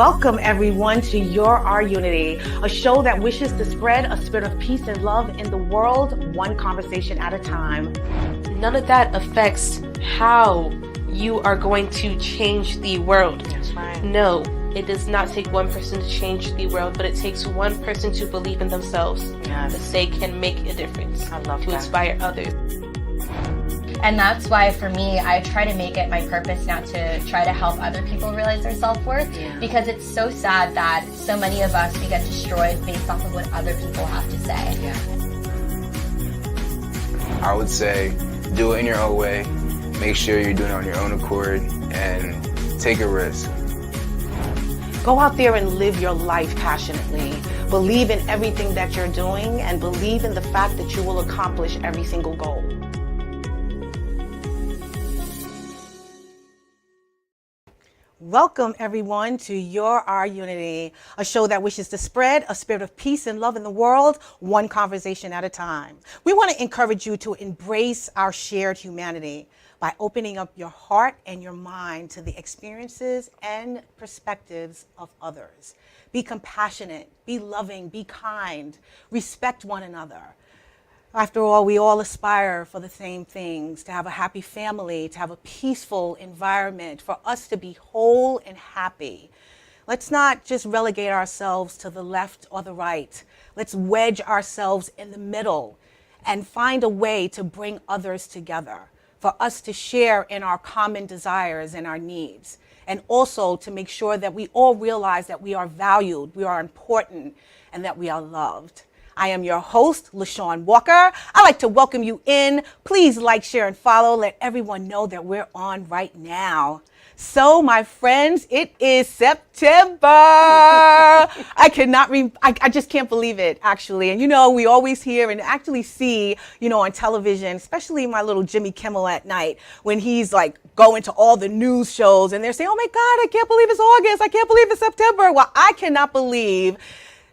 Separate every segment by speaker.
Speaker 1: Welcome everyone to Your Our Unity, a show that wishes to spread a spirit of peace and love in the world, one conversation at a time.
Speaker 2: None of that affects how you are going to change the world.
Speaker 1: That's right.
Speaker 2: No, it does not take one person to change the world, but it takes one person to believe in themselves.
Speaker 1: Yes.
Speaker 2: That they can make a difference.
Speaker 1: I love
Speaker 2: to
Speaker 1: that.
Speaker 2: Inspire others.
Speaker 3: And that's why, for me, I try to make it my purpose now to try to help other people realize their self-worth.
Speaker 1: Yeah.
Speaker 3: Because it's so sad that so many of us, we get destroyed based off of what other people have to say.
Speaker 1: Yeah.
Speaker 4: I would say do it in your own way. Make sure you're doing it on your own accord and take a risk.
Speaker 1: Go out there and live your life passionately. Believe in everything that you're doing and believe in the fact that you will accomplish every single goal. Welcome everyone to Your Our Unity, a show that wishes to spread a spirit of peace and love in the world, one conversation at a time. We want to encourage you to embrace our shared humanity by opening up your heart and your mind to the experiences and perspectives of others. Be compassionate, be loving, be kind, respect one another. After all, we all aspire for the same things, to have a happy family, to have a peaceful environment, for us to be whole and happy. Let's not just relegate ourselves to the left or the right. Let's wedge ourselves in the middle and find a way to bring others together, for us to share in our common desires and our needs, and also to make sure that we all realize that we are valued, we are important, and that we are loved. I am your host, LaShawn Walker. I'd like to welcome you in. Please like, share, and follow. Let everyone know that we're on right now. So, my friends, it is September. I just can't believe it, actually. And, we always hear and actually see, on television, especially my little Jimmy Kimmel at night, when he's like going to all the news shows and they're saying, oh my God, I can't believe it's August. I can't believe it's September. Well, I cannot believe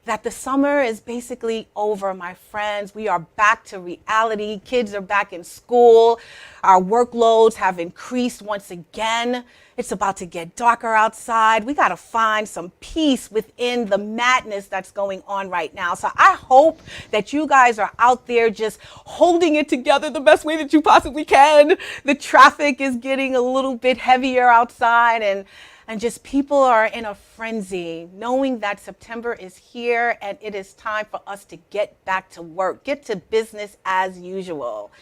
Speaker 1: that the summer is basically over, my friends. We are back to reality. Kids are back in school. Our workloads have increased once again. It's about to get darker outside. We got to find some peace within the madness that's going on right now. So I hope that you guys are out there just holding it together the best way that you possibly can. The traffic is getting a little bit heavier outside, and just people are in a frenzy, knowing that September is here and it is time for us to get back to work, get to business as usual.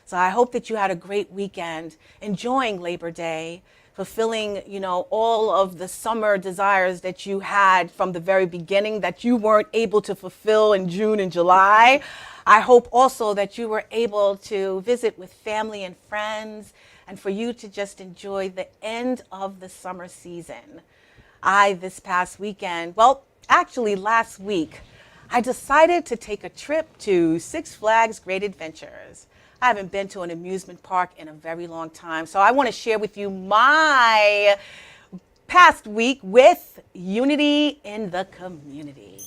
Speaker 1: So I hope that you had a great weekend, enjoying Labor Day, fulfilling, all of the summer desires that you had from the very beginning that you weren't able to fulfill in June and July. I hope also that you were able to visit with family and friends, and for you to just enjoy the end of the summer season. This past weekend, actually last week, I decided to take a trip to Six Flags Great Adventures. I haven't been to an amusement park in a very long time, so I want to share with you my past week with Unity in the Community.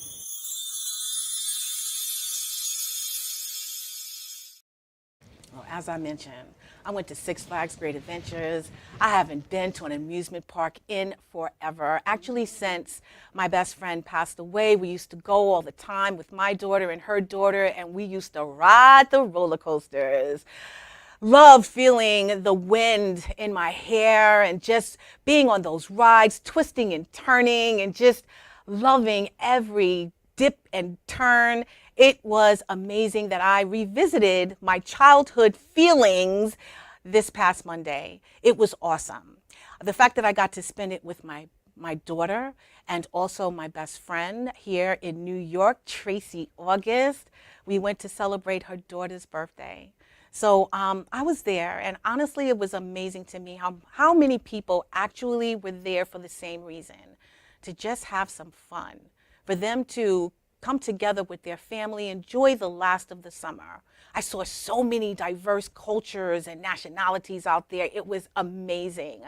Speaker 1: Well, as I mentioned, I went to Six Flags Great Adventures. I haven't been to an amusement park in forever. Actually, since my best friend passed away, we used to go all the time with my daughter and her daughter, and we used to ride the roller coasters. Loved feeling the wind in my hair and just being on those rides, twisting and turning, and just loving every dip and turn. It was amazing that I revisited my childhood feelings this past Monday. It was awesome. The fact that I got to spend it with my daughter and also my best friend here in New York, Tracy August. We went to celebrate her daughter's birthday. So I was there, and honestly, it was amazing to me how many people actually were there for the same reason, to just have some fun, for them to come together with their family, enjoy the last of the summer. I saw so many diverse cultures and nationalities out there. It was amazing.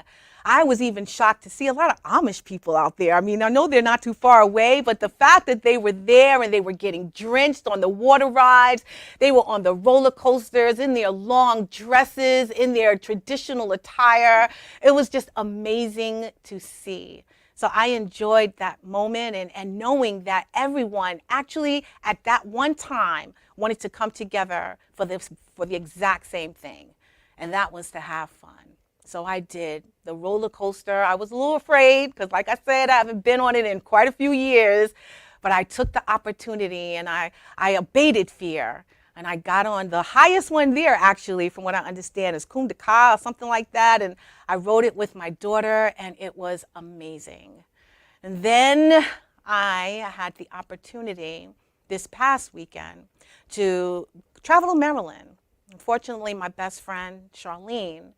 Speaker 1: I was even shocked to see a lot of Amish people out there. I mean, I know they're not too far away, but the fact that they were there and they were getting drenched on the water rides, they were on the roller coasters, in their long dresses, in their traditional attire. It was just amazing to see. So I enjoyed that moment and knowing that everyone actually at that one time wanted to come together for the exact same thing. And that was to have fun. So I did the roller coaster. I was a little afraid because, like I said, I haven't been on it in quite a few years. But I took the opportunity and I abated fear. And I got on the highest one there, actually, from what I understand, is Kum Ka or something like that. And I rode it with my daughter, and it was amazing. And then I had the opportunity this past weekend to travel to Maryland. Unfortunately, my best friend, Charlene,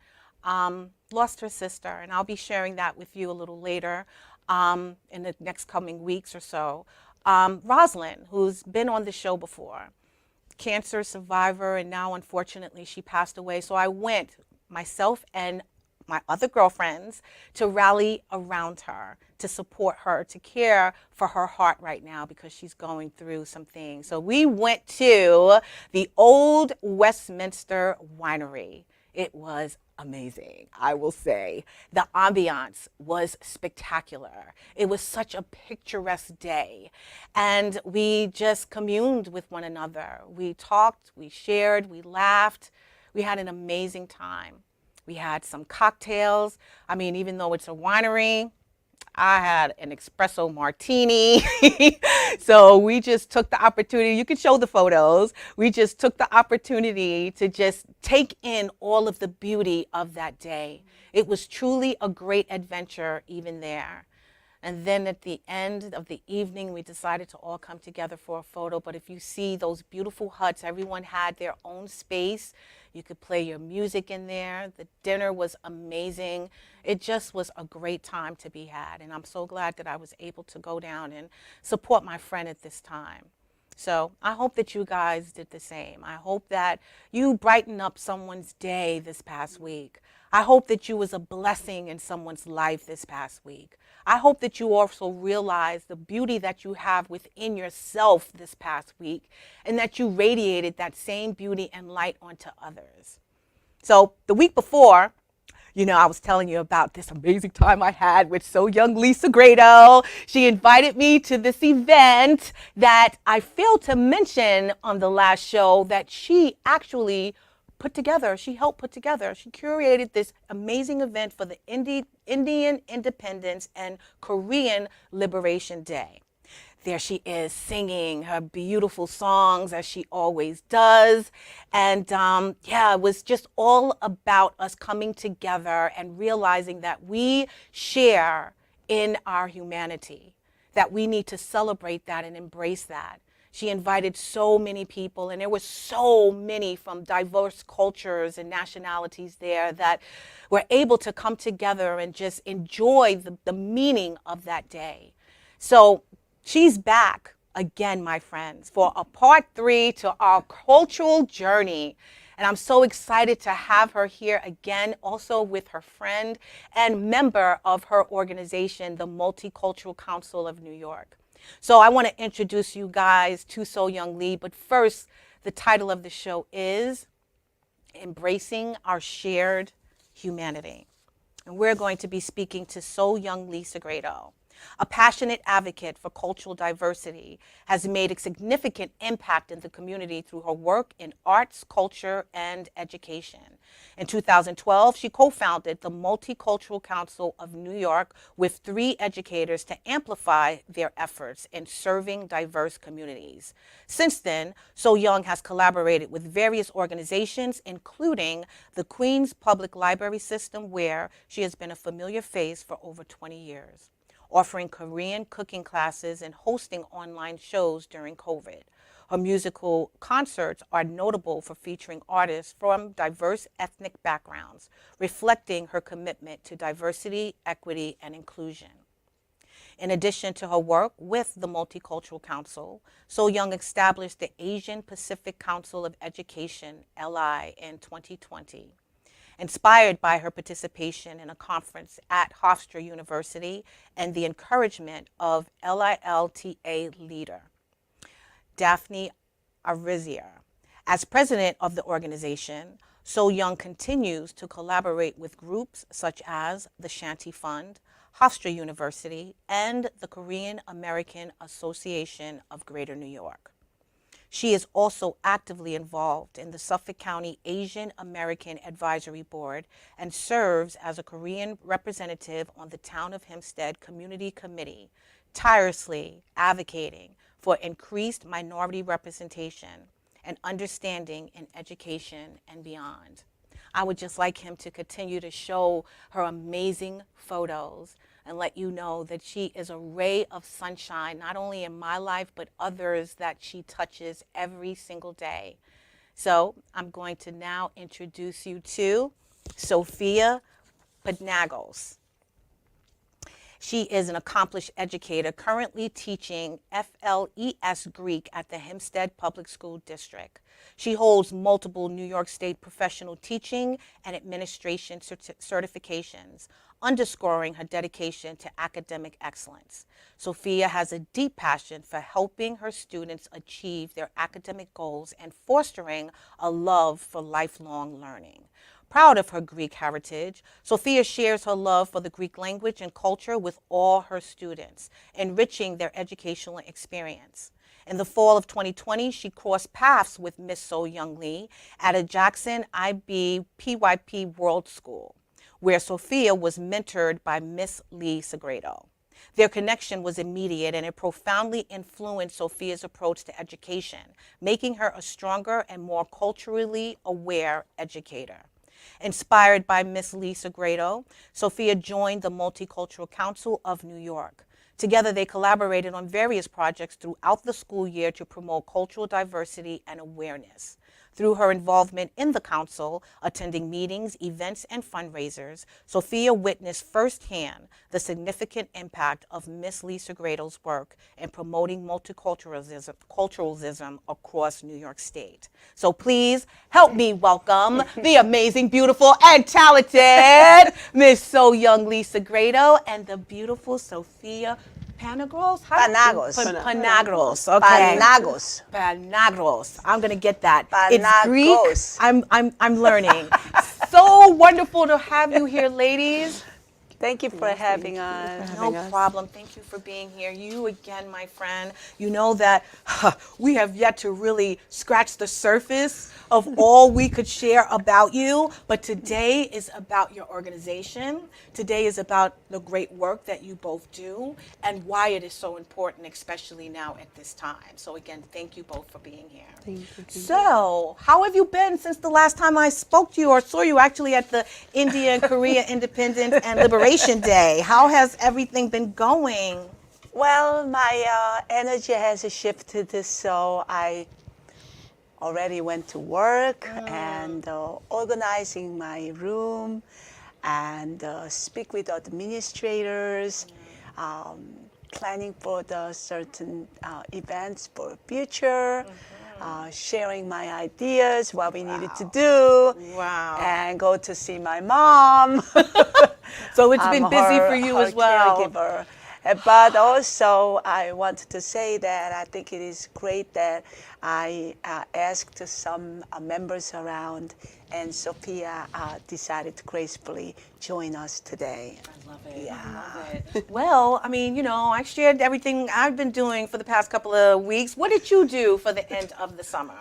Speaker 1: lost her sister, and I'll be sharing that with you a little later in the next coming weeks or so. Rosalind, who's been on the show before, cancer survivor, and now unfortunately she passed away. So I went, myself and my other girlfriends, to rally around her, to support her, to care for her heart right now because she's going through some things. So we went to the Old Westminster Winery. It was amazing, I will say. The ambiance was spectacular. It was such a picturesque day. And we just communed with one another. We talked, we shared, we laughed. We had an amazing time. We had some cocktails. I mean, even though it's a winery, I had an espresso martini. So we just took the opportunity. You can show the photos. We just took the opportunity to just take in all of the beauty of that day. It was truly a great adventure even there. And then at the end of the evening, we decided to all come together for a photo. But if you see those beautiful huts, everyone had their own space. You could play your music in there. The dinner was amazing. It just was a great time to be had. And I'm so glad that I was able to go down and support my friend at this time. So I hope that you guys did the same. I hope that you brightened up someone's day this past week. I hope that you was a blessing in someone's life this past week. I hope that you also realize the beauty that you have within yourself this past week and that you radiated that same beauty and light onto others. So the week before, I was telling you about this amazing time I had with Soh Young Lee-Segredo. She invited me to this event that I failed to mention on the last show that she actually helped put together. She curated this amazing event for the Indian Independence and Korean Liberation Day. There she is singing her beautiful songs as she always does. And it was just all about us coming together and realizing that we share in our humanity, that we need to celebrate that and embrace that. She invited so many people, and there were so many from diverse cultures and nationalities there that were able to come together and just enjoy the meaning of that day. So she's back again, my friends, for a part 3 to our cultural journey. And I'm so excited to have her here again, also with her friend and member of her organization, the Multicultural Council of New York. So I want to introduce you guys to Soh Young Lee, but first, the title of the show is Embracing Our Shared Humanity. And we're going to be speaking to Soh Young Lee-Segredo. A passionate advocate for cultural diversity, has made a significant impact in the community through her work in arts, culture, and education. In 2012, she co-founded the Multicultural Council of New York with 3 educators to amplify their efforts in serving diverse communities. Since then, Soh Young has collaborated with various organizations, including the Queens Public Library System, where she has been a familiar face for over 20 years. Offering Korean cooking classes and hosting online shows during COVID. Her musical concerts are notable for featuring artists from diverse ethnic backgrounds, reflecting her commitment to diversity, equity, and inclusion. In addition to her work with the Multicultural Council, Soh Young established the Asian Pacific Council of Education, LI, in 2020. Inspired by her participation in a conference at Hofstra University and the encouragement of LILTA leader, Daphne Arizier. As president of the organization, So Young continues to collaborate with groups such as the Shanti Fund, Hofstra University, and the Korean American Association of Greater New York. She is also actively involved in the Suffolk County Asian American Advisory Board and serves as a Korean representative on the Town of Hempstead Community Committee, tirelessly advocating for increased minority representation and understanding in education and beyond. I would just like him to continue to show her amazing photos and let you know that she is a ray of sunshine, not only in my life, but others that she touches every single day. So I'm going to now introduce you to Sophia Panagos. She is an accomplished educator currently teaching FLES Greek at the Hempstead Public School District. She holds multiple New York State professional teaching and administration certifications, underscoring her dedication to academic excellence. Sophia has a deep passion for helping her students achieve their academic goals and fostering a love for lifelong learning. Proud of her Greek heritage, Sophia shares her love for the Greek language and culture with all her students, enriching their educational experience. In the fall of 2020, she crossed paths with Miss Soh Young Lee at a Jackson IB PYP World School, where Sophia was mentored by Miss Lee-Segredo. Their connection was immediate, and it profoundly influenced Sophia's approach to education, making her a stronger and more culturally aware educator. Inspired by Miss Lee-Segredo, Sophia joined the Multicultural Council of New York. Together, they collaborated on various projects throughout the school year to promote cultural diversity and awareness. Through her involvement in the council, attending meetings, events, and fundraisers, Sophia witnessed firsthand the significant impact of Miss Lee-Segredo's work in promoting multiculturalism across New York State. So please help me welcome the amazing, beautiful, and talented Miss Soh Young Lee-Segredo and the beautiful Sophia Panagos?
Speaker 5: Panagos.
Speaker 1: Panagos. Okay.
Speaker 5: Panagos.
Speaker 1: Panagos. I'm gonna get that.
Speaker 5: Panagos.
Speaker 1: It's Greek. I'm learning. So wonderful to have you here, ladies.
Speaker 5: Thank you for having us.
Speaker 1: No problem. Thank you for being here. You again, my friend. You know that we have yet to really scratch the surface of all we could share about you, but today is about your organization. Today is about the great work that you both do and why it is so important, especially now at this time. So again, thank you both for being here.
Speaker 2: Thank you.
Speaker 1: So, how have you been since the last time I spoke to you or saw you actually at the India and Korea Independence and Liberation Day? How has everything been going?
Speaker 5: Well, my energy has shifted, so I already went to work and organizing my room and speak with administrators, planning for the certain events for future. Sharing my ideas, what we needed to do, and go to see my mom.
Speaker 1: So it's been busy for you as well.
Speaker 5: Caregiver. But also, I wanted to say that I think it is great that I asked some members around, and Sophia decided to gracefully join us today.
Speaker 1: I love it. Yeah. I love it. Well, I mean, you know, I shared everything I've been doing for the past couple of weeks. What did you do for the end of the summer?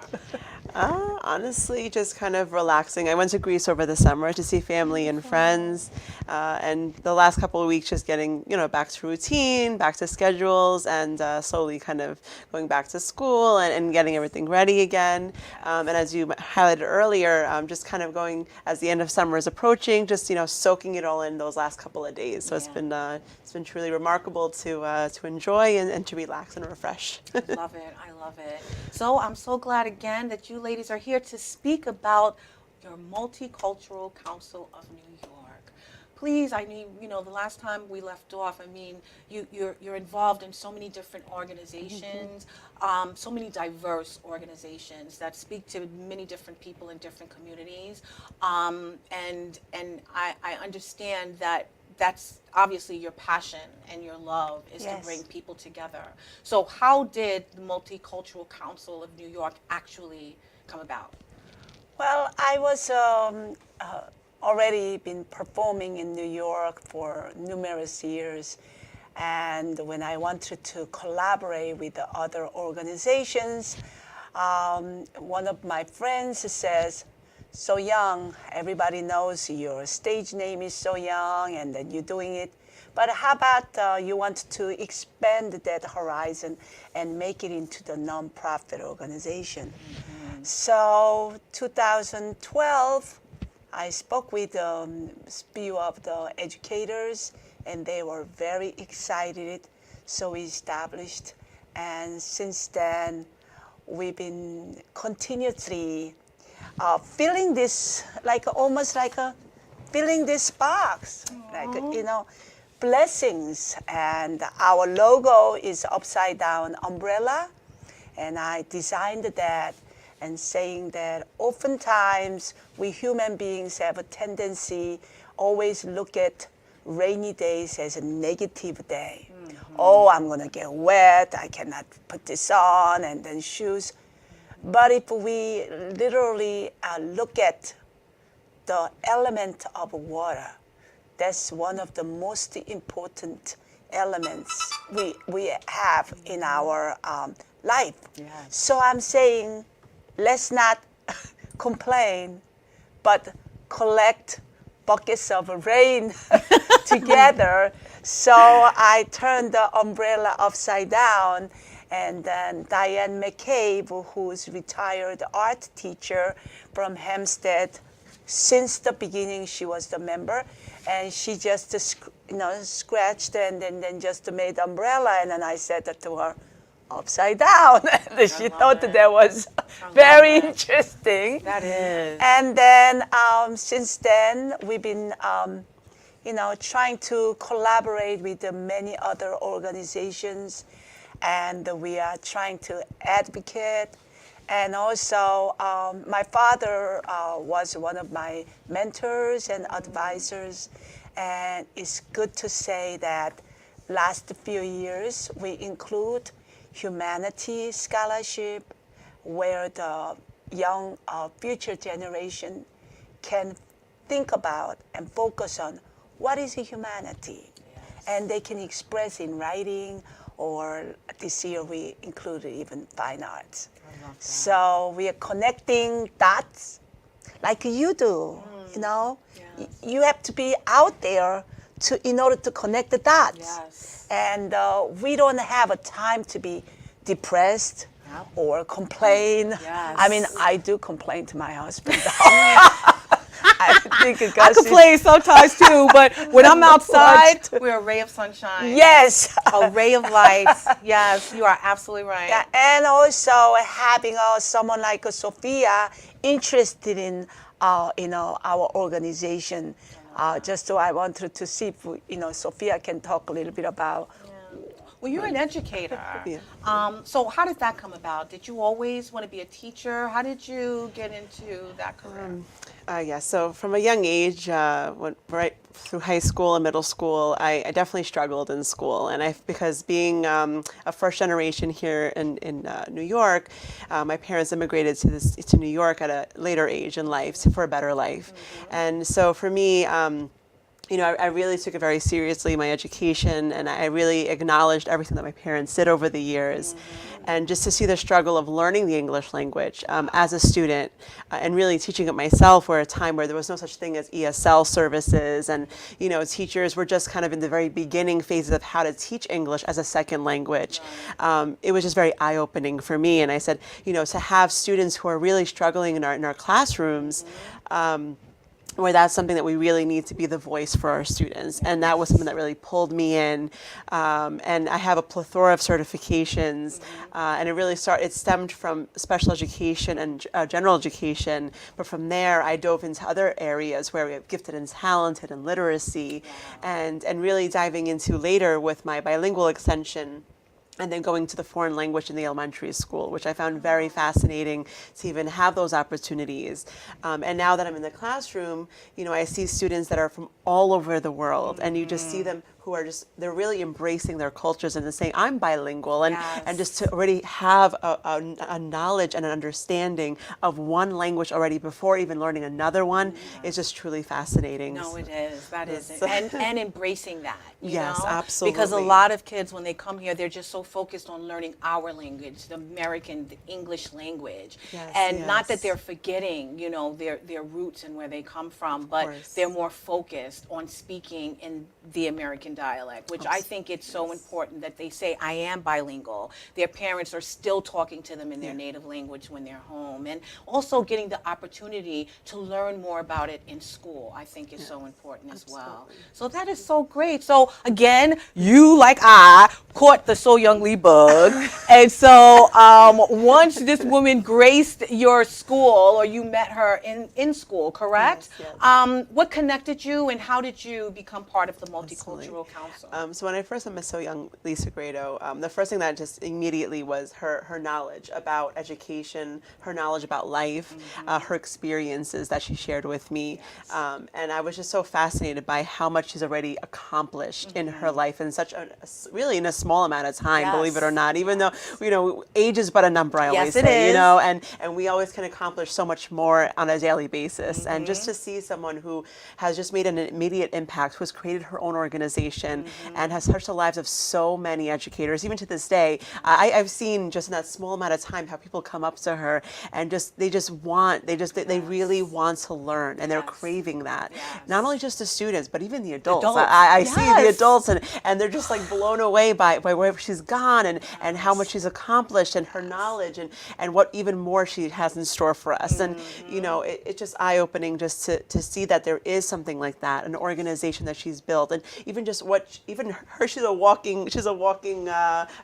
Speaker 6: Honestly, just kind of relaxing. I went to Greece over the summer to see family and friends, and the last couple of weeks just getting, back to routine, back to schedules, and slowly kind of going back to school and getting everything ready again. And as you highlighted earlier, just kind of going as the end of summer is approaching, just soaking it all in those last couple of days. So it's been truly remarkable to enjoy and to relax and refresh.
Speaker 1: I love it. I love it. So I'm so glad again that you ladies are here to speak about your Multicultural Council of New York. Please, I mean, the last time we left off, I mean, you're involved in so many different organizations, so many diverse organizations that speak to many different people in different communities, and I understand that that's obviously your passion and your love is to bring people together. So how did the Multicultural Council of New York actually come about?
Speaker 5: Well, I was already been performing in New York for numerous years. And when I wanted to collaborate with the other organizations, one of my friends says, "So Young, everybody knows your stage name is So Young, and then you're doing it. But how about you want to expand that horizon and make it into the nonprofit organization?" So 2012, I spoke with a few of the educators, and they were very excited. So we established, and since then, we've been continuously filling this, like almost like filling this box, like blessings. And our logo is upside down umbrella, and I designed that, and saying that oftentimes we human beings have a tendency always look at rainy days as a negative day. Oh, I'm gonna get wet, I cannot put this on, and then shoes. But if we literally look at the element of water, that's one of the most important elements we have in our life. So I'm saying, let's not complain, but collect buckets of rain together. So I turned the umbrella upside down, and then Diane McCabe, who's retired art teacher from Hempstead, since the beginning she was the member, and she just scratched and then just made the umbrella, and then I said that to her, upside down. And she thought that was very interesting.
Speaker 1: That is.
Speaker 5: And then since then, we've been trying to collaborate with many other organizations, and we are trying to advocate. And also, my father was one of my mentors and advisors, and it's good to say that last few years we include humanity scholarship, where the young future generation can think about and focus on what is humanity, and they can express in writing, or this year we included even fine arts. So we are connecting dots like you do. You have to be out there in order to connect the dots. And we don't have a time to be depressed or complain. I mean, I do complain to my husband. I
Speaker 1: complain sometimes too, but when I'm outside, we're a ray of sunshine.
Speaker 5: Yes.
Speaker 1: A ray of light. Yes, you are absolutely right.
Speaker 5: Yeah, and also having someone like Sophia interested in our organization. Just so I wanted to see if Sophia can talk a little bit about.
Speaker 1: Well, you're an educator. So how did that come about? Did you always want to be a teacher? How did you get into that career?
Speaker 6: So from a young age, right through high school and middle school, I definitely struggled in school. And because being a first generation here in New York, my parents immigrated to New York at a later age in life for a better life. And so for me, I really took it very seriously, my education, and I really acknowledged everything that my parents did over the years. And just to see the struggle of learning the English language as a student and really teaching it myself, were a time where there was no such thing as ESL services, and teachers were just kind of in the very beginning phases of how to teach English as a second language. It was just very eye-opening for me, and I said, to have students who are really struggling in our classrooms, where that's something that we really need to be the voice for our students. And that was something that really pulled me in. And I have a plethora of certifications, and it stemmed from special education and general education. But from there, I dove into other areas where we have gifted and talented and literacy, and really diving into later with my bilingual extension, and then going to the foreign language in the elementary school, which I found very fascinating to even have those opportunities. And now that I'm in the classroom, I see students that are from all over the world, and you just see them who are just, they're really embracing their cultures and saying, I'm bilingual. And,
Speaker 1: Yes.
Speaker 6: and just to already have a knowledge and an understanding of one language already before even learning another one is just truly fascinating.
Speaker 1: No, it is. That is it.
Speaker 6: Yes.
Speaker 1: And embracing that. You
Speaker 6: Yes,
Speaker 1: know?
Speaker 6: absolutely.
Speaker 1: Because a lot of kids, when they come here, they're just so focused on learning our language, the American, the English language.
Speaker 6: Yes,
Speaker 1: And not that
Speaker 6: yes.
Speaker 1: they're forgetting, you know, their roots and where they come from, but
Speaker 6: course.
Speaker 1: they're more focused on speaking in the American dialect, which I think it's so important that they say, I am bilingual. Their parents are still talking to them in their native language when they're home. And also getting the opportunity to learn more about it in school, I think is so important as well. So that is so great. So again, you, like I, caught the So Young Lee bug. And so once this woman graced your school, or you met her in school, correct?
Speaker 6: Yes.
Speaker 1: What connected you, and how did you become part of the
Speaker 6: Absolutely.
Speaker 1: Multicultural Council?
Speaker 6: So when I first met Soh Young Lee-Segredo, the first thing that just immediately was her knowledge about education, her knowledge about life, her experiences that she shared with me. And I was just so fascinated by how much she's already accomplished in her life in such really in a small amount of time, believe it or not, even though, you know, age is but a number, I always
Speaker 1: Yes, it
Speaker 6: say,
Speaker 1: is.
Speaker 6: you know, and we always can accomplish so much more on a daily basis. And just to see someone who has just made an immediate impact, who has created her own organization and has touched the lives of so many educators, even to this day. I've seen just in that small amount of time how people come up to her and they really want to learn, and they're craving that. Not only just the students, but even the adults. I see the adults, and they're just like blown away by where she's gone and how much she's accomplished and her knowledge and what even more she has in store for us. And you know, it's just eye-opening just to see that there is something like that, an organization that she's built, and even just she's a walking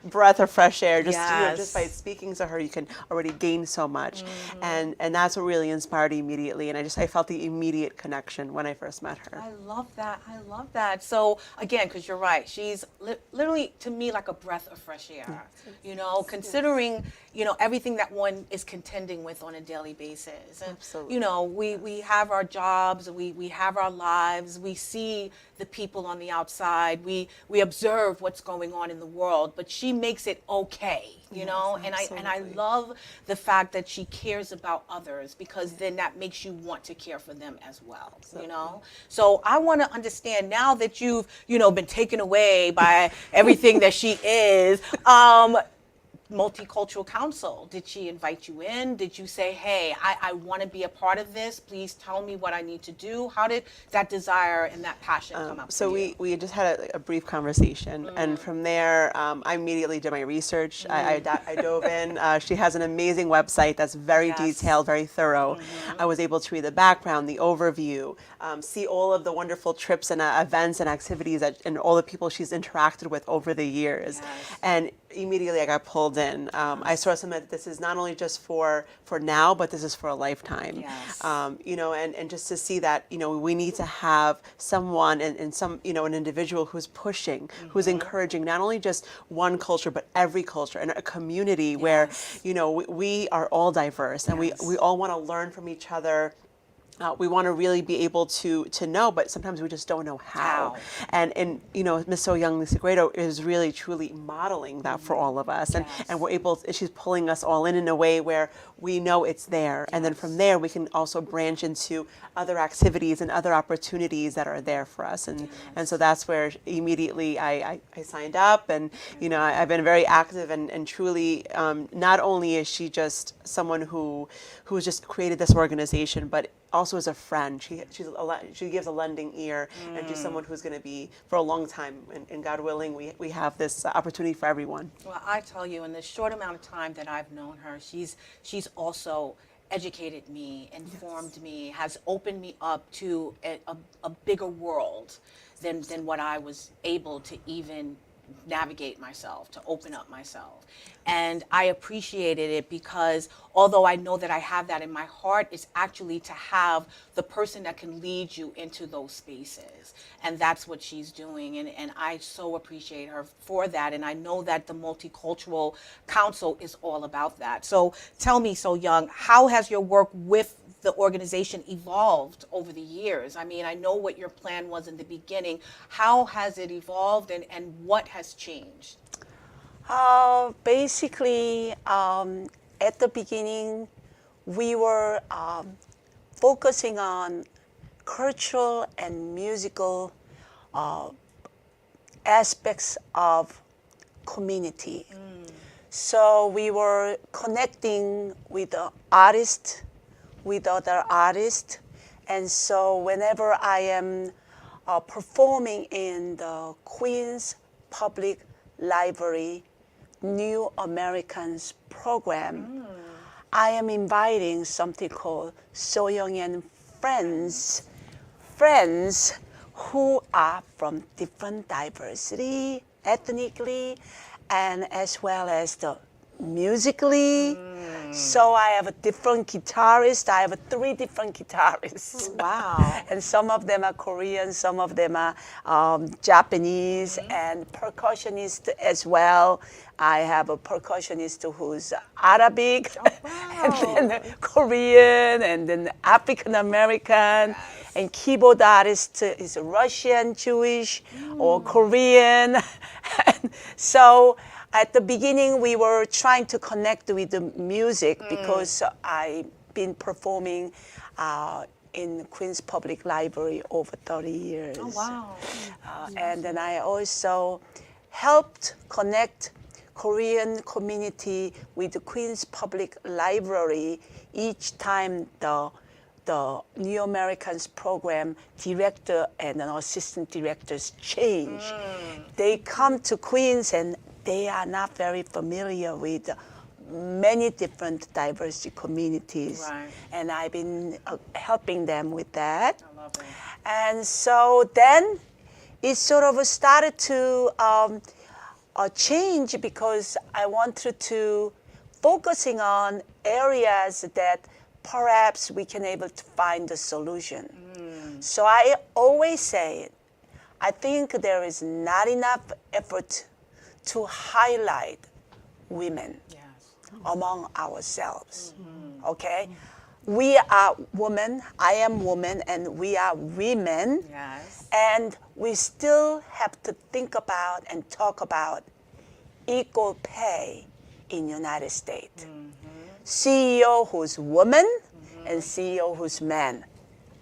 Speaker 6: breath of fresh air. Just you know, just by speaking to her, you can already gain so much, and that's what really inspired me immediately. And I felt the immediate connection when I first met her.
Speaker 1: I love that. I love that. So again, because you're right, she's literally to me like a breath of fresh air. You know, considering you know everything that one is contending with on a daily basis, and
Speaker 6: Absolutely.
Speaker 1: you know we have our jobs, we have our lives, we see the people on the outside, we observe what's going on in the world, but she makes it okay. You know, and I love the fact that she cares about others, because then that makes you want to care for them as well. You know, so I want to understand now that you've been taken away by everything that she is. Multicultural Council, did she invite you in? Did you say, hey, I want to be a part of this, please tell me what I need to do? How did that desire and that passion come up
Speaker 6: So
Speaker 1: for you?
Speaker 6: we just had a brief conversation, and from there I immediately did my research. I dove in. She has an amazing website that's very detailed, very thorough. I was able to read the background, the overview, see all of the wonderful trips and events and activities and all the people she's interacted with over the years. And immediately I got pulled in. I saw something that this is not only just for now, but this is for a lifetime. You know, and just to see that, you know, we need to have someone and some, you know, an individual who's pushing, who's encouraging not only just one culture, but every culture, and a community where, you know, we are all diverse, and we all want to learn from each other. We want to really be able to know, but sometimes we just don't know how. And you know, Miss Soh Young Lee-Segredo is really truly modeling that for all of us, and we're able. She's pulling us all in a way where we know it's there, and then from there we can also branch into other activities and other opportunities that are there for us, and so that's where immediately I signed up, and you know, I've been very active, and truly not only is she just someone who has just created this organization, but also as a friend. She gives a lending ear, and she's someone who's going to be for a long time, and God willing, we have this opportunity for everyone. Well,
Speaker 1: I tell you, in the short amount of time that I've known her, she's also educated me, informed me, has opened me up to a bigger world than what I was able to even navigate myself, to open up myself. And I appreciated it, because although I know that I have that in my heart, it's actually to have the person that can lead you into those spaces. And that's what she's doing. And I so appreciate her for that. And I know that the Multicultural Council is all about that. So tell me, Soh Young, how has your work with the organization evolved over the years? I mean, I know what your plan was in the beginning. How has it evolved, and what has changed?
Speaker 5: Basically, at the beginning, we were focusing on cultural and musical aspects of community. So we were connecting with the artist, with other artists, and so whenever I am performing in the Queens Public Library New Americans program, I am inviting something called Soh Young and Friends, friends who are from different diversity, ethnically, and as well as the musically. So I have a different guitarist. I have 3 different guitarists.
Speaker 1: Wow.
Speaker 5: And some of them are Korean, some of them are Japanese, and percussionist as well. I have a percussionist who's Arabic, and then Korean, and then African American, and keyboard artist is Russian, Jewish, or Korean. And so at the beginning, we were trying to connect with the music because I've been performing in Queens Public Library over 30 years.
Speaker 1: Oh, wow.
Speaker 5: And then I also helped connect Korean community with the Queens Public Library each time the New Americans program director and an assistant directors change. They come to Queens and they are not very familiar with many different diversity communities.
Speaker 1: Right.
Speaker 5: And I've been helping them with that.
Speaker 1: I love it.
Speaker 5: And so then it sort of started to change because I wanted to focusing on areas that perhaps we can able to find a solution. So I always say, I think there is not enough effort to highlight women among ourselves. Okay? We are women, I am woman, and we are women.
Speaker 1: Yes.
Speaker 5: And we still have to think about and talk about equal pay in United States. CEO who's woman and CEO who's man.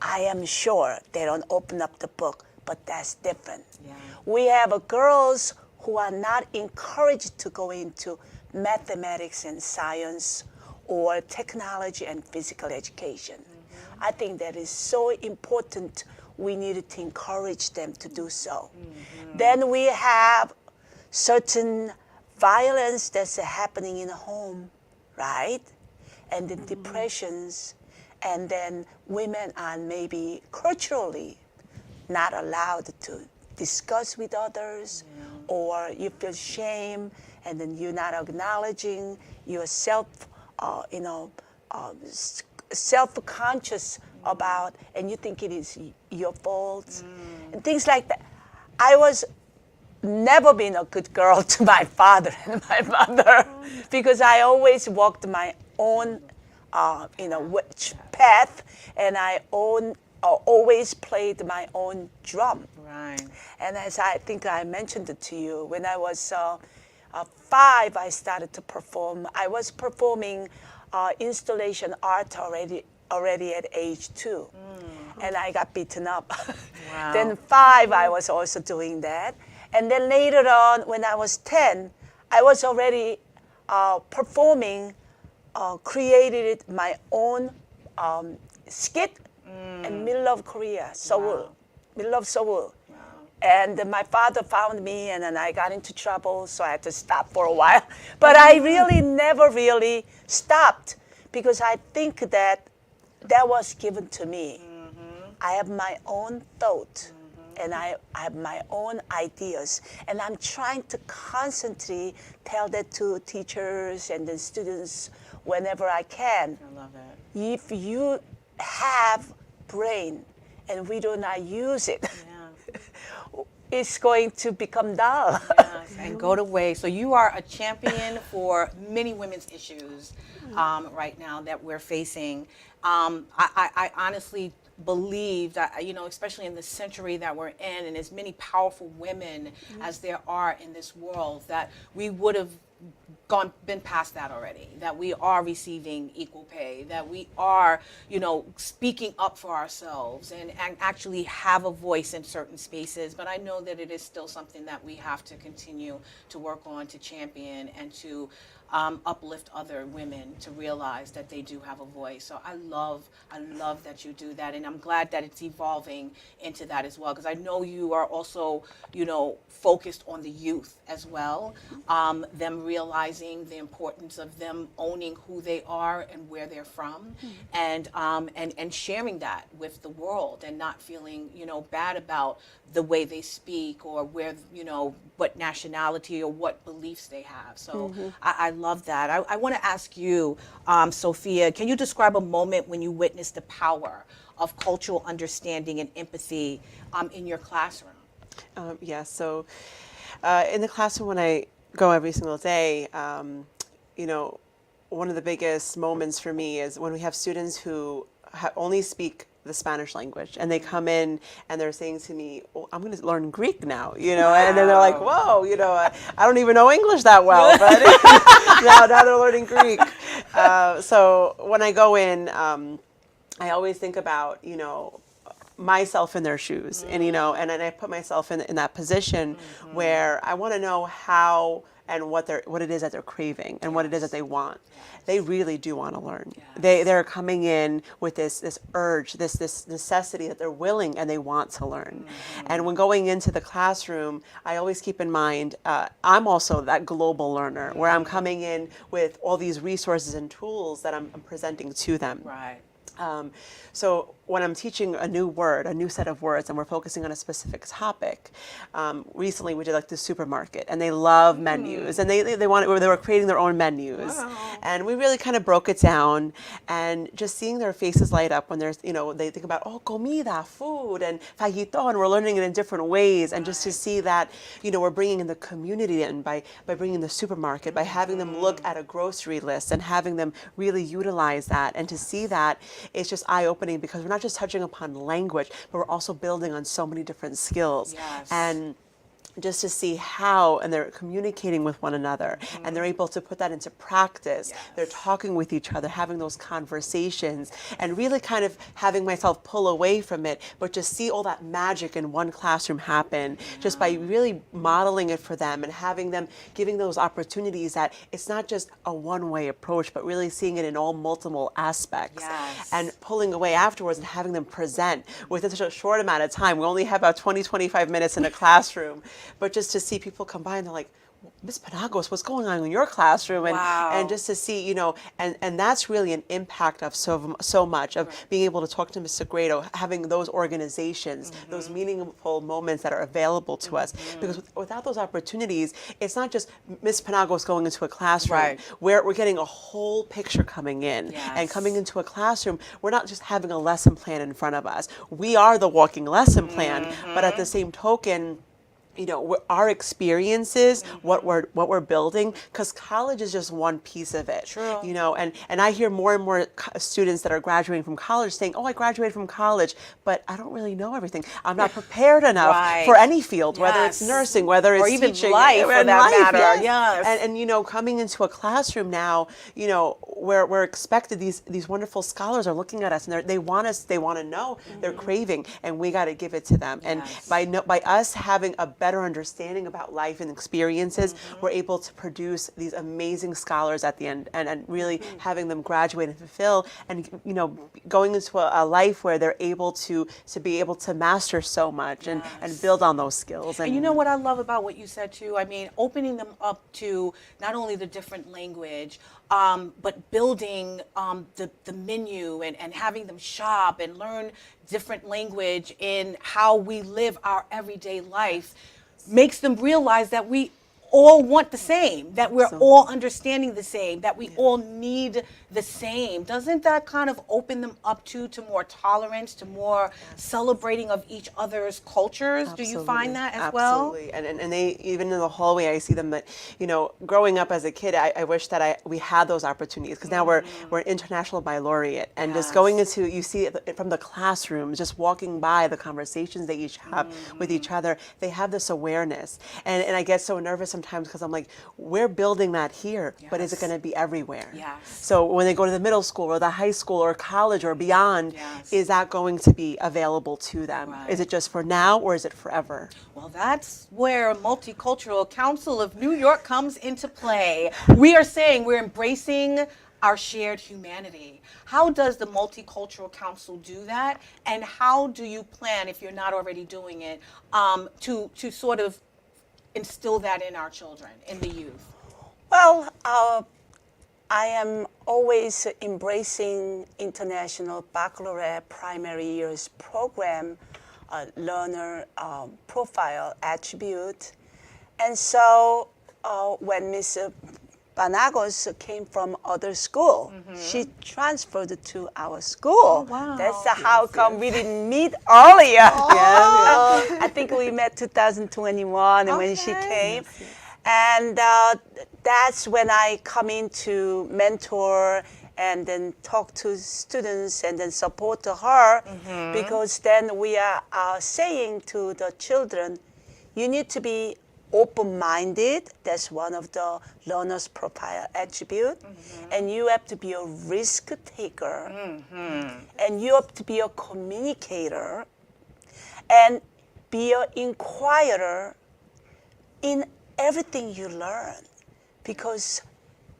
Speaker 5: I am sure they don't open up the book, but that's different.
Speaker 1: Yeah.
Speaker 5: We have girls who are not encouraged to go into mathematics and science or technology and physical education. I think that is so important. We need to encourage them to do so. Then we have certain violence that's happening in the home, right? And then depressions, and then women are maybe culturally not allowed to discuss with others, or you feel shame, and then you're not acknowledging yourself, self-conscious about, and you think it is your fault, and things like that. I was never been a good girl to my father and my mother because I always walked my own, path, and I always played my own drum.
Speaker 1: Right.
Speaker 5: And as I think I mentioned it to you, when I was 5, I started to perform. I was performing installation art already at age 2, and I got beaten up.
Speaker 1: Wow.
Speaker 5: Then 5, I was also doing that. And then later on, when I was 10, I was already performing, created my own skit in middle of Korea, Seoul, middle of Seoul. And then my father found me, and then I got into trouble, so I had to stop for a while. But I really never really stopped because I think that was given to me. I have my own thought, and I have my own ideas, and I'm trying to constantly tell that to teachers and then students whenever I can.
Speaker 1: I love it.
Speaker 5: If you have brain and we do not use it, it's going to become dull.
Speaker 1: Yes. Yes, and go to way. So you are a champion for many women's issues right now that we're facing. I honestly believe that, you know, especially in the century that we're in, and as many powerful women as there are in this world, that we would have been past that already, that we are receiving equal pay, that we are, you know, speaking up for ourselves and actually have a voice in certain spaces. But I know that it is still something that we have to continue to work on, to champion, and to uplift other women to realize that they do have a voice. So I love that you do that, and I'm glad that it's evolving into that as well, because I know you are also, you know, focused on the youth as well, them realizing the importance of them owning who they are and where they're from, and sharing that with the world, and not feeling, you know, bad about the way they speak or where, you know, what nationality or what beliefs they have. So I love that. I want to ask you, Sophia, can you describe a moment when you witnessed the power of cultural understanding and empathy in your classroom?
Speaker 6: So in the classroom when I go every single day, you know, one of the biggest moments for me is when we have students who only speak the Spanish language, and they come in and they're saying to me, oh, I'm going to learn Greek now, you know, and then they're like, whoa, you know, I don't even know English that well, but now they're learning Greek. So when I go in, I always think about, you know, myself in their shoes, and, you know, and I put myself in that position where I want to know how and what it is that they're craving and what it is that they want. They really do want to learn. They're coming in with this urge, this necessity that they're willing and they want to learn. And when going into the classroom, I always keep in mind, I'm also that global learner where I'm coming in with all these resources and tools that I'm presenting to them.
Speaker 1: Right.
Speaker 6: So when I'm teaching a new word, a new set of words, and we're focusing on a specific topic, recently we did like the supermarket, and they love menus, and they were creating their own menus, and we really kind of broke it down, and just seeing their faces light up when there's, you know, they think about, oh, comida, food, and fajito, and we're learning it in different ways, and just to see that, you know, we're bringing in the community in by bringing the supermarket, by having them look at a grocery list and having them really utilize that, and to see that, it's just eye-opening, because we're not just touching upon language, but we're also building on so many different skills. And just to see how, and they're communicating with one another, and they're able to put that into practice. They're talking with each other, having those conversations, and really kind of having myself pull away from it, but just see all that magic in one classroom happen, just by really modeling it for them and having them, giving those opportunities that it's not just a one-way approach, but really seeing it in all multiple aspects, and pulling away afterwards and having them present within such a short amount of time. We only have about 20-25 minutes in a classroom. But just to see people come by and they're like, Miss Panagos, what's going on in your classroom? And just to see, you know, and that's really an impact of so much of being able to talk to Miss Segredo, having those organizations, those meaningful moments that are available to us. Because without those opportunities, it's not just Miss Panagos going into a classroom. We're getting a whole picture coming in. And coming into a classroom, we're not just having a lesson plan in front of us. We are the walking lesson plan, but at the same token, you know, our experiences, what we're building, because college is just one piece of it. You know, and I hear more and more students that are graduating from college saying, oh, I graduated from college, but I don't really know everything. I'm not prepared enough for any field, whether it's nursing, whether it's
Speaker 1: or even
Speaker 6: teaching,
Speaker 1: life, for that matter.
Speaker 6: And you know, coming into a classroom now, you know, where we're expected, these wonderful scholars are looking at us, and they want to know, they're craving, and we got to give it to them. And by us having a better understanding about life and experiences, we're able to produce these amazing scholars at the end, and really having them graduate and fulfill, and, you know, going into a life where they're able to be able to master so much and build on those skills.
Speaker 1: And you know what I love about what you said too? I mean, opening them up to not only the different language, but building the menu and having them shop and learn different language in how we live our everyday life, makes them realize that we all want the same, that we're all understanding the same, that we all need the same. Doesn't that kind of open them up to more tolerance, to more celebrating of each other's cultures? Do you find that as well?
Speaker 6: Absolutely. And they, even in the hallway, I see them that, you know, growing up as a kid, I wish that we had those opportunities, because now we're international baccalaureate, and just going into, you see it from the classrooms, just walking by the conversations they each have with each other, they have this awareness. And I get so nervous sometimes because I'm like, we're building that here, but is it going to be everywhere?
Speaker 1: Yes.
Speaker 6: So when they go to the middle school or the high school or college or beyond, is that going to be available to them?
Speaker 1: Right.
Speaker 6: Is it just for now, or is it forever?
Speaker 1: Well, that's where Multicultural Council of New York comes into play. We are saying we're embracing our shared humanity. How does the Multicultural Council do that? And how do you plan, if you're not already doing it, to sort of instill that in our children, in the youth?
Speaker 5: Well, I am always embracing International Baccalaureate Primary Years Program learner profile attribute. And so when Ms. Panagos came from other school, she transferred to our school.
Speaker 1: Oh, wow.
Speaker 5: That's how come we didn't meet earlier. I think we met 2021 when she came. And that's when I come in to mentor and then talk to students and then support her, because then we are saying to the children, you need to be open-minded. That's one of the learner's profile attribute. And you have to be a risk taker. And you have to be a communicator and be an inquirer in everything you learn, because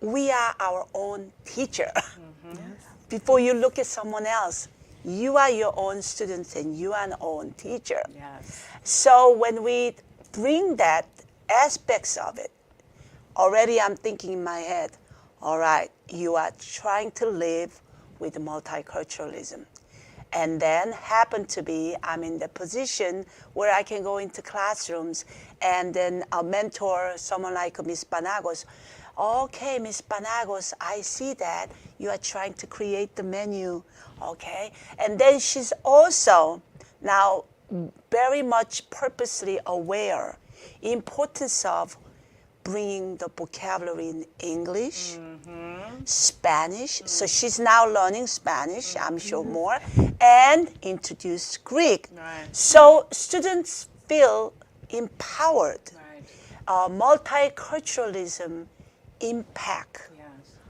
Speaker 5: we are our own teacher. Before you look at someone else, you are your own student and you are your own teacher.
Speaker 1: Yes.
Speaker 5: So when we bring that aspects of it, already I'm thinking in my head, all right, you are trying to live with multiculturalism. And then happen to be, I'm in the position where I can go into classrooms and then I'll mentor someone like Ms. Panagos. Okay, Ms. Panagos, I see that you are trying to create the menu, okay? And then she's also now very much purposely aware importance of bringing the vocabulary in English, Spanish. So she's now learning Spanish, I'm sure more, and introduce Greek.
Speaker 1: Right.
Speaker 5: So students feel empowered.
Speaker 1: Right.
Speaker 5: Multiculturalism impact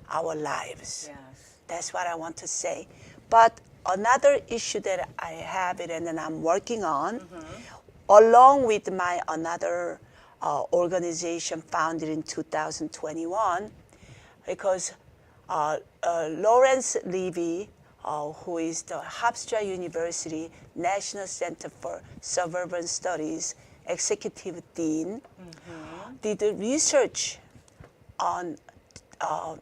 Speaker 5: our lives.
Speaker 1: Yes.
Speaker 5: That's what I want to say. But another issue that I have it and then I'm working on, along with my another organization founded in 2021, because Lawrence Levy, who is the Hofstra University National Center for Suburban Studies Executive Dean, did research on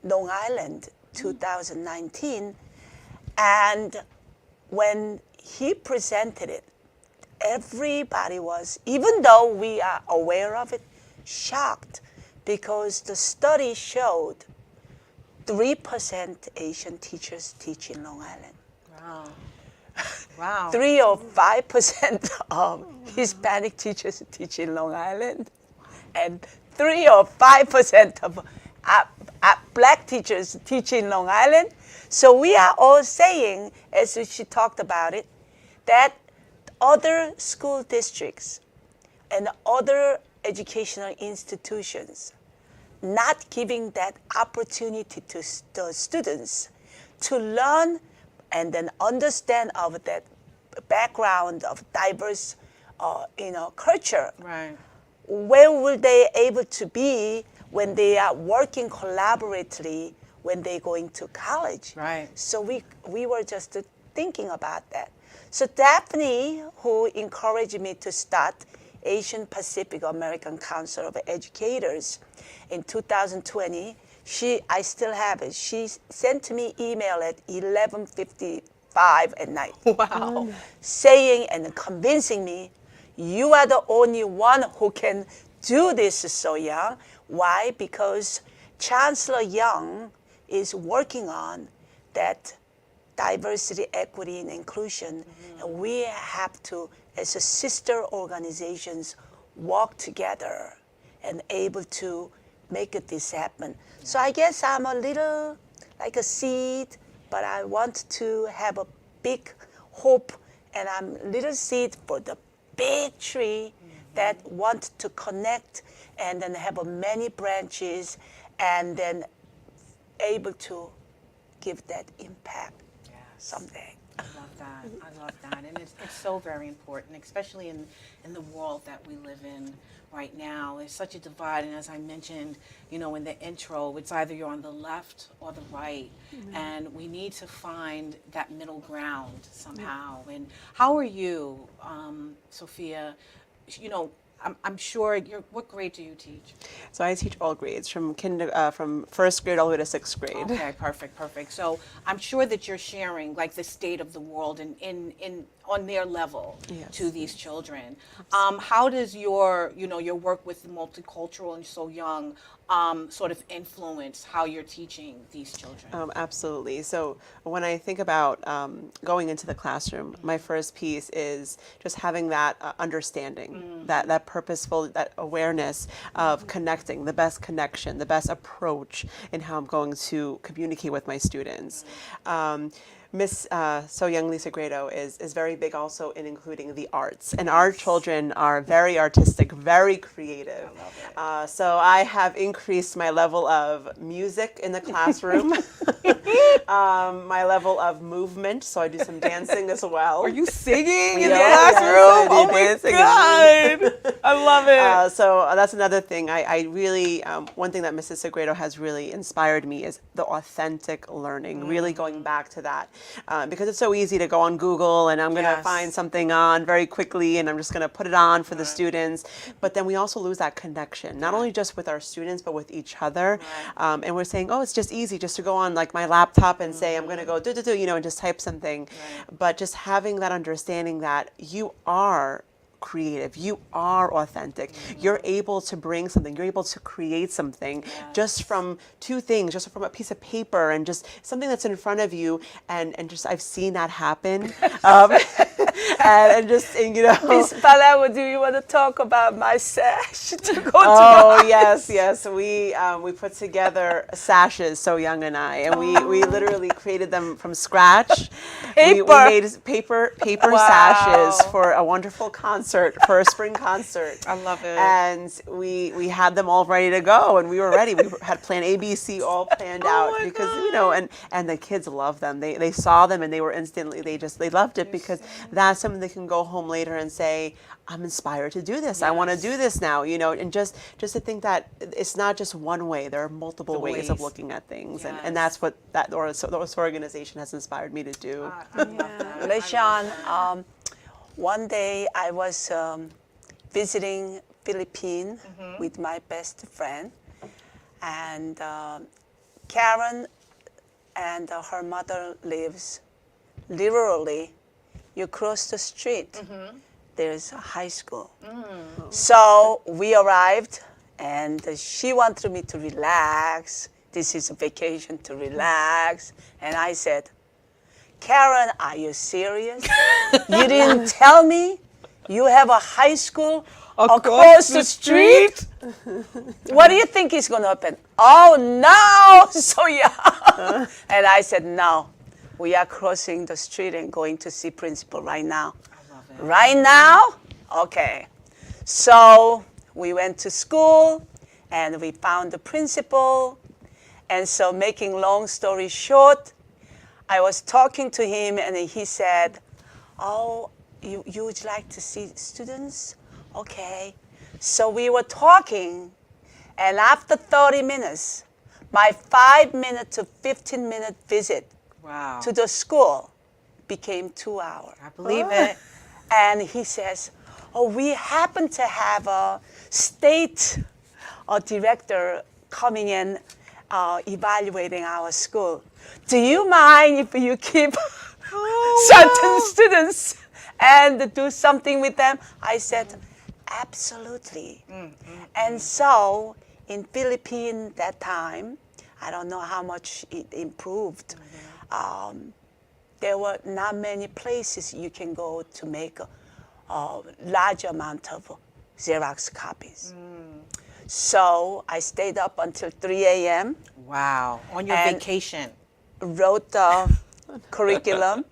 Speaker 5: Long Island 2019, and when he presented it, everybody was, even though we are aware of it, shocked, because the study showed 3% Asian teachers teach in Long Island.
Speaker 1: Wow. Wow.
Speaker 5: 3 or 5% of Hispanic teachers teach in Long Island, and 3 or 5% of Black teachers teach in Long Island. So we are all saying, as she talked about it, that other school districts and other educational institutions not giving that opportunity to the students to learn and then understand of that background of diverse culture.
Speaker 1: Right.
Speaker 5: Where will they able to be when they are working collaboratively when they go into college?
Speaker 1: Right.
Speaker 5: So we were just thinking about that. So Daphne, who encouraged me to start Asian Pacific American Council of Educators in 2020, I still have it. She sent me email at 11:55 at night.
Speaker 1: Wow.
Speaker 5: Saying and convincing me, you are the only one who can do this so young. Why? Because Chancellor Young is working on that diversity, equity, and inclusion. And we have to, as a sister organizations, work together and able to make this happen. So I guess I'm a little like a seed, but I want to have a big hope, and I'm a little seed for the big tree that want to connect and then have many branches and then able to give that impact someday.
Speaker 1: I love that. I love that. And it's so very important, especially in the world that we live in right now. There's such a divide. And as I mentioned, in the intro, it's either you're on the left or the right. And we need to find that middle ground somehow. And how are you, Sophia? I'm sure what grade do you teach?
Speaker 6: So I teach all grades from first grade all the way to sixth grade.
Speaker 1: Okay, perfect. So I'm sure that you're sharing like the state of the world in on their level to these children. How does your work with the Multicultural and So Young sort of influence how you're teaching these children?
Speaker 6: Absolutely. So when I think about going into the classroom, my first piece is just having that understanding, that purposeful, that awareness of connecting, the best connection, the best approach in how I'm going to communicate with my students. Miss Soh Young Lee-Segredo is very big also in including the arts. And our children are very artistic, very creative. So I have increased my level of music in the classroom, my level of movement. So I do some dancing as well.
Speaker 1: Are you singing in the
Speaker 6: Yes,
Speaker 1: classroom?
Speaker 6: I do
Speaker 1: Oh my
Speaker 6: dancing
Speaker 1: God. I love it.
Speaker 6: So that's another thing. I really, one thing that Mrs. Segredo has really inspired me is the authentic learning, really going back to that. Because it's so easy to go on Google and I'm going to find something on very quickly and I'm just going to put it on for the students. But then we also lose that connection, not only just with our students, but with each other. And we're saying, oh, it's just easy just to go on like my laptop and say, I'm going to go and just type something. But just having that understanding that you are creative, you are authentic, you're able to bring something, you're able to create something just from two things, just from a piece of paper and just something that's in front of you, and just I've seen that happen. And Miss
Speaker 5: Panagos, do you want to talk about my sash to go
Speaker 6: Oh yes, we put together sashes, So Young and I, and we literally created them from scratch. We made paper sashes for a wonderful concert, for a spring concert.
Speaker 1: I love it.
Speaker 6: And we had them all ready to go, and we were ready. We had plan A, B, C all planned out because and the kids love them. They saw them and they were instantly they loved it because that's something they can go home later and say, I'm inspired to do this. I want to do this now, and just to think that it's not just one way. There are multiple ways of looking at things, and that's what this organization has inspired me to do.
Speaker 5: LeSean, one day I was visiting Philippines with my best friend, and Karen and her mother lives literally, you cross the street, there's a high school. So we arrived and she wanted me to relax. This is a vacation to relax. And I said, Karen, are you serious? You didn't tell me you have a high school across the street? What do you think is going to happen? Oh, no, so yeah. And I said, no, we are crossing the street and going to see principal right now.
Speaker 1: I love it.
Speaker 5: Right now? Okay. So we went to school and we found the principal. And so making long story short, I was talking to him and he said, oh, you would like to see students? Okay. So we were talking, and after 30 minutes, my 5-minute to 15-minute visit to the school became 2 hours.
Speaker 1: I believe it.
Speaker 5: And he says, oh, we happen to have a state director coming in evaluating our school. Do you mind if you keep certain students and do something with them? I said, Absolutely. And so in Philippines that time, I don't know how much it improved. There were not many places you can go to make a large amount of Xerox copies. So I stayed up until 3 a.m.,
Speaker 1: Wow. On your
Speaker 5: And-
Speaker 1: vacation.
Speaker 5: wrote the curriculum,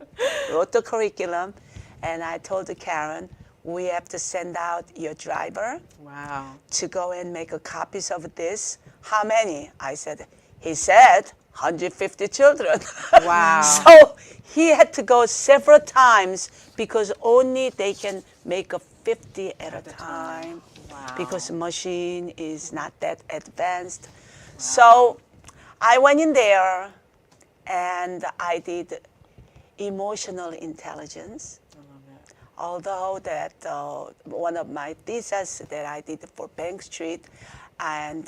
Speaker 5: and I told Karen, we have to send out your driver
Speaker 1: Wow.
Speaker 5: to go and make a copies of this. How many? He said 150 children.
Speaker 1: Wow.
Speaker 5: So he had to go several times because only they can make a 50 at a time.
Speaker 1: Wow.
Speaker 5: Because the machine is not that advanced. So I went in there and I did emotional intelligence. Although that one of my theses that I did for Bank Street, and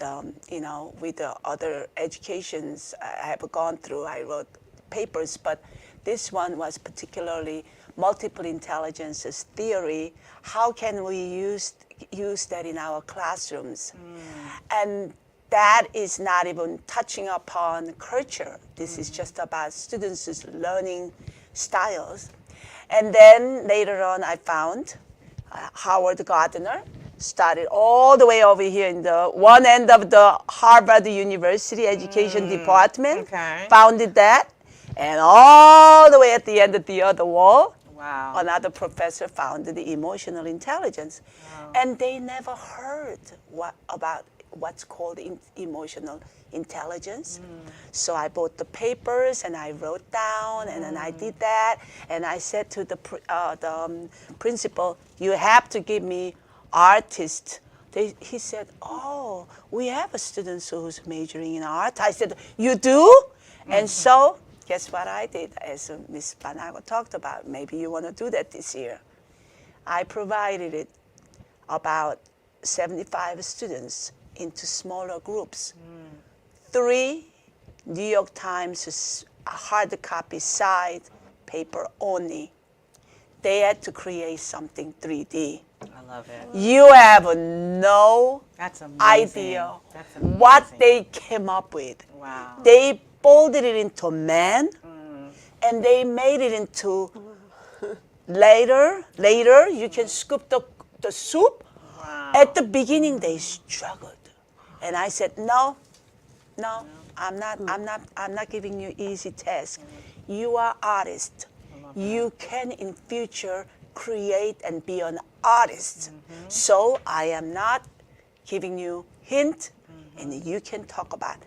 Speaker 5: with the other educations I have gone through, I wrote papers, but this one was particularly multiple intelligences theory. How can we use that in our classrooms? And that is not even touching upon culture. This is just about students' learning styles. And then later on, I found Howard Gardner, started all the way over here in the one end of the Harvard University Education Department,
Speaker 1: Okay.
Speaker 5: founded that, and all the way at the end of the other wall,
Speaker 1: Wow.
Speaker 5: another professor founded the emotional intelligence. And they never heard about what's called emotional intelligence. So I bought the papers and I wrote down, and then I did that, and I said to the principal, you have to give me artist. He said, oh, we have a student who's majoring in art. I said, you do? And so guess what I did, as Ms. Panagos talked about, maybe you want to do that this year. I provided it about 75 students into smaller groups. 3 New York Times hard copy side paper only. They had to create something 3D.
Speaker 1: I love it.
Speaker 5: You have no
Speaker 1: That's amazing.
Speaker 5: idea
Speaker 1: That's amazing.
Speaker 5: what they came up with.
Speaker 1: Wow.
Speaker 5: They folded it into man, and they made it into later you can scoop the soup.
Speaker 1: Wow.
Speaker 5: At the beginning they struggled, and I said, no, I'm not giving you easy task. You are artist. You can in future create and be an artist. So I am not giving you hint, and you can talk about.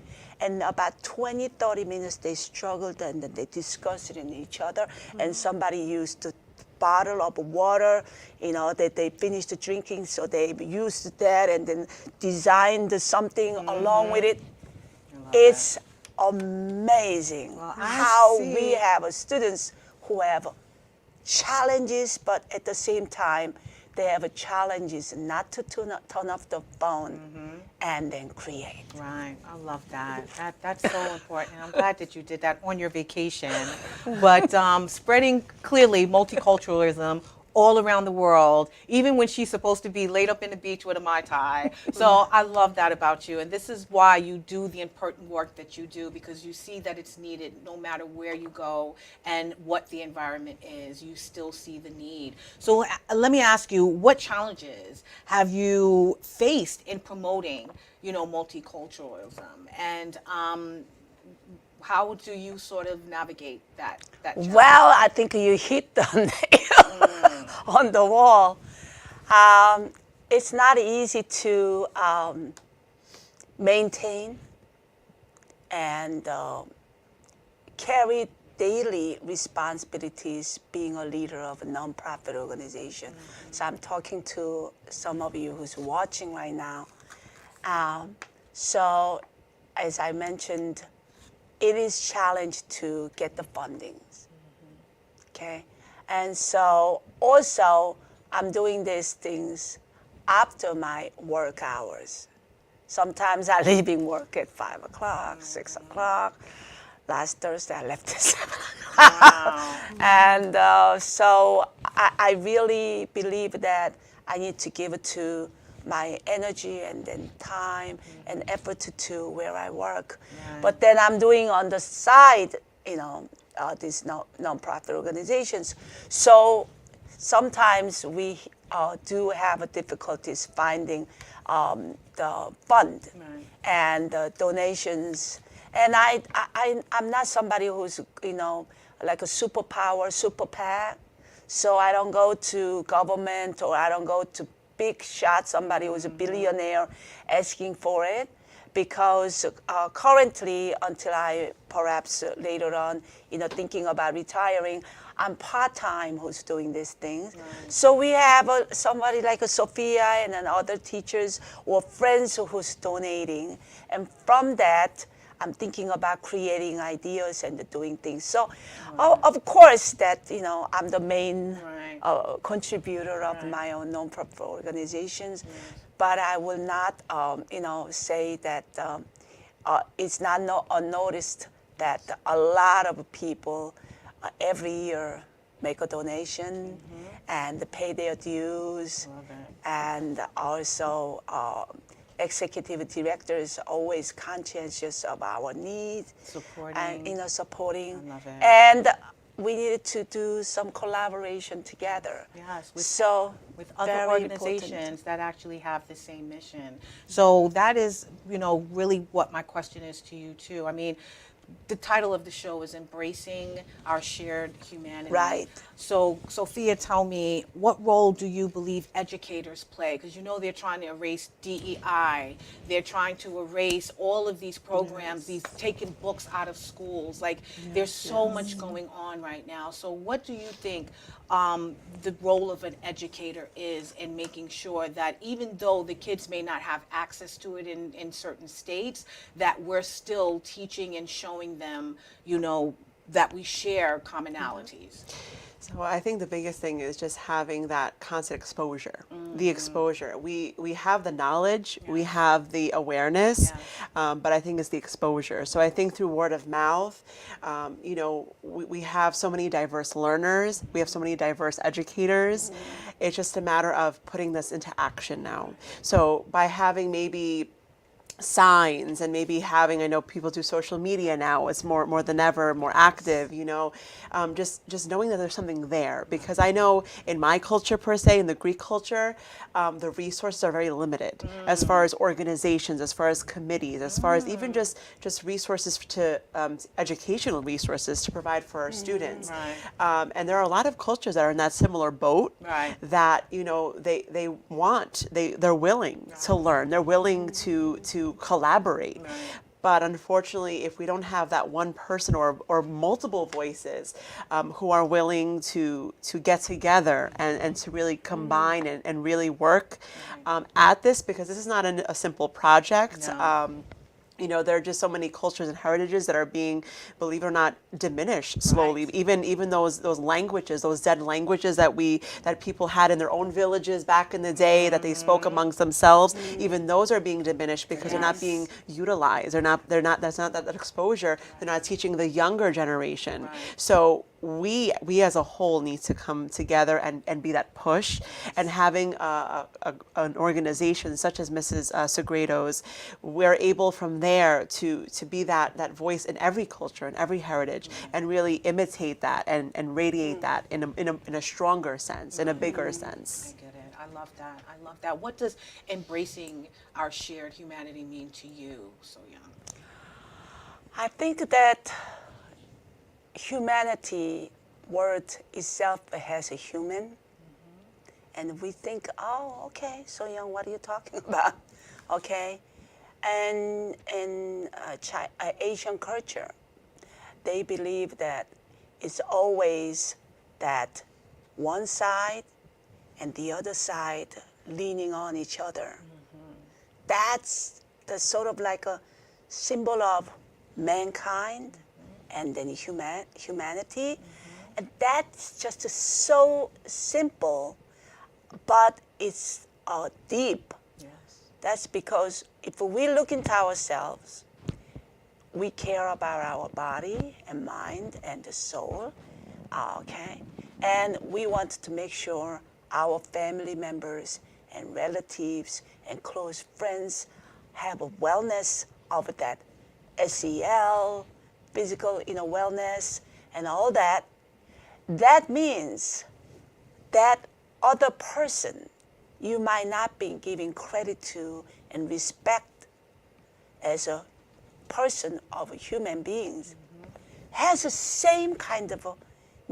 Speaker 5: And about 20, 30 minutes they struggled, and then they discussed it in each other, and somebody used the bottle of water, that they finished drinking, so they used that and then designed something along with it. It's amazing how we have students who have challenges, but at the same time, they have challenges not to turn off the phone and then create.
Speaker 1: Right. I love that. That's so important. I'm glad that you did that on your vacation. But spreading clearly multiculturalism all around the world, even when she's supposed to be laid up in the beach with a Mai Tai. So I love that about you. And this is why you do the important work that you do, because you see that it's needed no matter where you go and what the environment is. You still see the need. So let me ask you, what challenges have you faced in promoting, multiculturalism? And how do you sort of navigate that challenge?
Speaker 5: Well, I think you hit the nail on the wall. It's not easy to maintain and carry daily responsibilities being a leader of a nonprofit organization. So I'm talking to some of you who's watching right now. So as I mentioned, it is challenged to get the fundings, okay? And so also, I'm doing these things after my work hours. Sometimes I leaving work at 5 o'clock, 6 o'clock. Last Thursday, I left at 7 o'clock. And so I really believe that I need to give it to my energy and then time and effort to where I work. But then I'm doing on the side, these nonprofit organizations. So sometimes we do have difficulties finding the fund and the donations. And I'm not somebody who's, like a superpower, super PAC. So I don't go to government, or I don't go to big shot, somebody who's a billionaire asking for it. Because currently, until I perhaps later on, thinking about retiring, I'm part-time who's doing these things. So we have somebody like a Sophia and then other teachers or friends who's donating. And from that, I'm thinking about creating ideas and doing things. So, of course, that I'm the main contributor of my own nonprofit organizations, but I will not, say that it's not unnoticed that a lot of people every year make a donation and pay their dues, and also. Executive directors are always conscientious of our needs,
Speaker 1: Supporting.
Speaker 5: and supporting.
Speaker 1: I love it.
Speaker 5: And we needed to do some collaboration together.
Speaker 1: Yes, with other
Speaker 5: very
Speaker 1: organizations
Speaker 5: important.
Speaker 1: that actually have the same mission. So that is, really what my question is to you too. I mean, the title of the show is Embracing Our Shared Humanity.
Speaker 5: Right.
Speaker 1: So, Sophia, tell me, what role do you believe educators play? Because they're trying to erase DEI. They're trying to erase all of these programs, these taking books out of schools. Like, there's so much going on right now. So what do you think the role of an educator is in making sure that even though the kids may not have access to it in certain states, that we're still teaching and showing them, that we share commonalities?
Speaker 6: So I think the biggest thing is just having that constant exposure, the exposure. We have the knowledge, we have the awareness, but I think it's the exposure. So I think through word of mouth, we have so many diverse learners, we have so many diverse educators. It's just a matter of putting this into action now. So by having maybe signs and maybe having, I know people do social media now, it's more than ever, more active, just knowing that there's something there. Because I know in my culture per se, in the Greek culture, the resources are very limited as far as organizations, as far as committees, as far as even just resources to educational resources to provide for our students. And there are a lot of cultures that are in that similar boat that, they're willing to learn, they're willing to collaborate. But unfortunately, if we don't have that one person or multiple voices who are willing to get together and to really combine and really work at this, because this is not a simple project. There are just so many cultures and heritages that are being, believe it or not, diminished slowly. Even those languages, those dead languages that people had in their own villages back in the day that they spoke amongst themselves, even those are being diminished because they're not being utilized. That's not that exposure. They're not teaching the younger generation. So we as a whole need to come together and be that push, and having an organization such as Mrs. Segredo's, we're able from there to be that voice in every culture and every heritage, and really imitate that and radiate that in a stronger sense, in a bigger sense.
Speaker 1: I get it. I love that. What does embracing our shared humanity mean to you, So Young?
Speaker 5: I think that humanity word itself has a human, and we think, oh, okay, So Young, what are you talking about? Okay, and in Asian culture, they believe that it's always that one side and the other side leaning on each other. That's the sort of like a symbol of mankind and then humanity. And that's just so simple, but it's deep. That's because if we look into ourselves, we care about our body and mind and the soul, okay? And we want to make sure our family members and relatives and close friends have a wellness of that SEL, physical wellness, and all that, that means that other person you might not be giving credit to and respect as a person of human beings has the same kind of a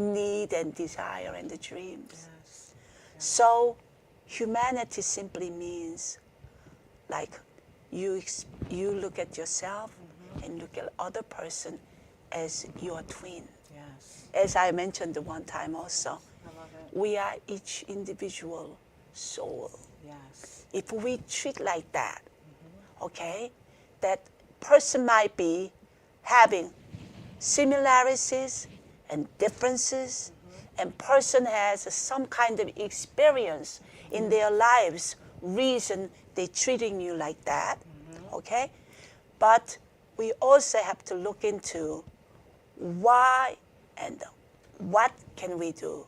Speaker 5: need and desire and the dreams.
Speaker 1: Yes.
Speaker 5: So humanity simply means like you look at yourself and look at other person as your twin.
Speaker 1: Yes.
Speaker 5: As I mentioned one time also,
Speaker 1: I love it.
Speaker 5: we are each individual soul.
Speaker 1: Yes.
Speaker 5: If we treat like that, okay, that person might be having similarities and differences, and person has some kind of experience in their lives, reason they treating you like that, okay? But we also have to look into why and what can we do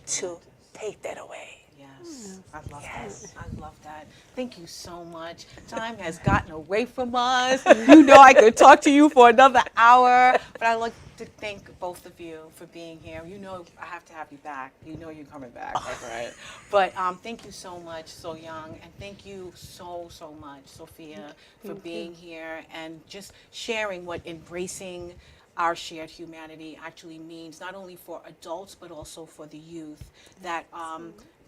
Speaker 5: to take that away.
Speaker 1: Yes, I love
Speaker 5: Yes.
Speaker 1: that. I love that. Thank you so much. Time has gotten away from us. You know I could talk to you for another hour, but I'd like to thank both of you for being here. You know I have to have you back. You know you're coming back, that's right. But thank you so much, So Young, and thank you so much, Sophia, for being here and just sharing what embracing our shared humanity actually means, not only for adults, but also for the youth that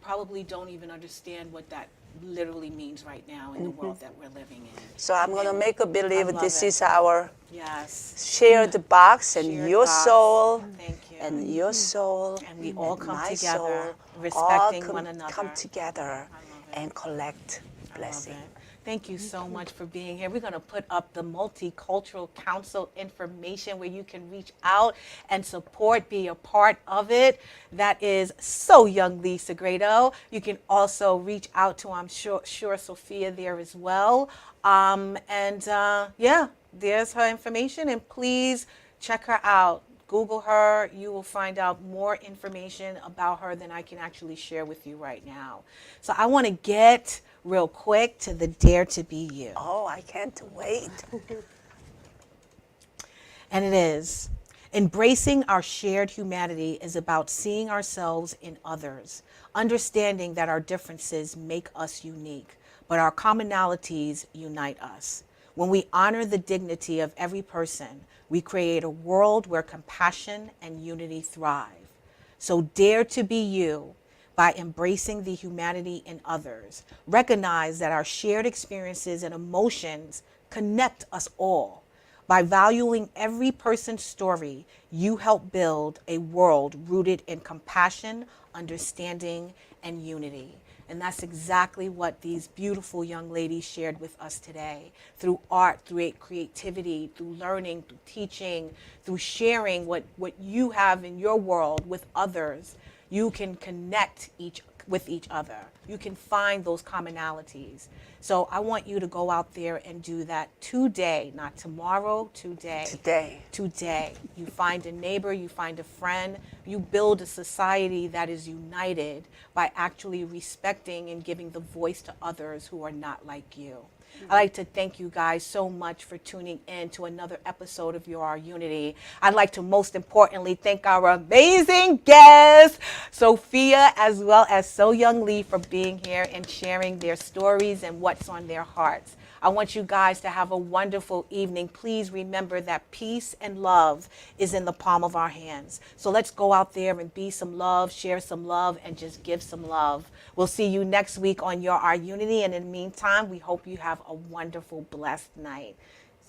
Speaker 1: probably don't even understand what that literally means right now in the world that we're living in.
Speaker 5: So I'm going to make a believe
Speaker 1: love
Speaker 5: this
Speaker 1: it.
Speaker 5: is our
Speaker 1: Yes.
Speaker 5: shared box, and
Speaker 1: Shared
Speaker 5: your
Speaker 1: box.
Speaker 5: soul
Speaker 1: Thank you.
Speaker 5: and your soul
Speaker 1: And we all
Speaker 5: and
Speaker 1: come
Speaker 5: my
Speaker 1: together,
Speaker 5: soul
Speaker 1: respecting
Speaker 5: all
Speaker 1: one another.
Speaker 5: come together
Speaker 1: I love it.
Speaker 5: and collect
Speaker 1: Love
Speaker 5: blessing.
Speaker 1: it. Thank you so much for being here. We're going to put up the Multicultural Council information where you can reach out and support, be a part of it. That is Soh Young Lee-Segredo. You can also reach out to, I'm sure Sophia there as well. Yeah, there's her information, and please check her out. Google her. You will find out more information about her than I can actually share with you right now. So I want to get real quick to the Dare to Be You.
Speaker 5: Oh, I can't wait.
Speaker 1: And it is. Embracing our shared humanity is about seeing ourselves in others, understanding that our differences make us unique, but our commonalities unite us. When we honor the dignity of every person, we create a world where compassion and unity thrive. So dare to be you by embracing the humanity in others. Recognize that our shared experiences and emotions connect us all. By valuing every person's story, you help build a world rooted in compassion, understanding, and unity. And that's exactly what these beautiful young ladies shared with us today. Through art, through creativity, through learning, through teaching, through sharing what you have in your world with others, you can connect with each other. You can find those commonalities. So I want you to go out there and do that today, not tomorrow, today. Today. You find a neighbor, you find a friend, you build a society that is united by actually respecting and giving the voice to others who are not like you. I'd like to thank you guys so much for tuning in to another episode of Your Unity. I'd like to most importantly thank our amazing guests, Sophia as well as Soh Young Lee, for being here and sharing their stories and what's on their hearts. I want you guys to have a wonderful evening. Please remember that peace and love is in the palm of our hands. So let's go out there and be some love, share some love, and just give some love. We'll see you next week on Your Unity. And in the meantime, we hope you have a wonderful, blessed night.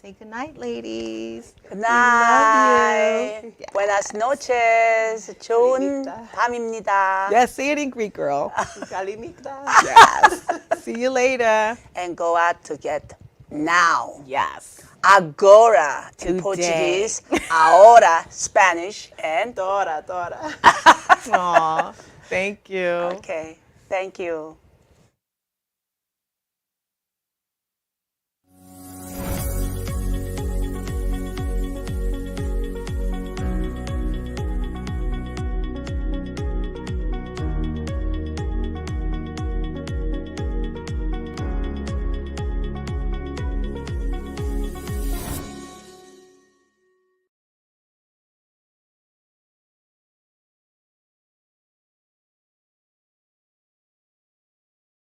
Speaker 1: Say good night, ladies.
Speaker 5: Good night.
Speaker 1: We love you.
Speaker 5: Buenas noches. 좋은 밤입니다.
Speaker 1: Yes, say it in Greek, girl.
Speaker 6: Kalimikta.
Speaker 1: Yes. See you later.
Speaker 5: And go out to get now.
Speaker 1: Yes.
Speaker 5: Agora in
Speaker 1: Today.
Speaker 5: Portuguese, ahora Spanish, and
Speaker 6: Dora.
Speaker 1: Aw, thank you.
Speaker 5: okay. Thank you.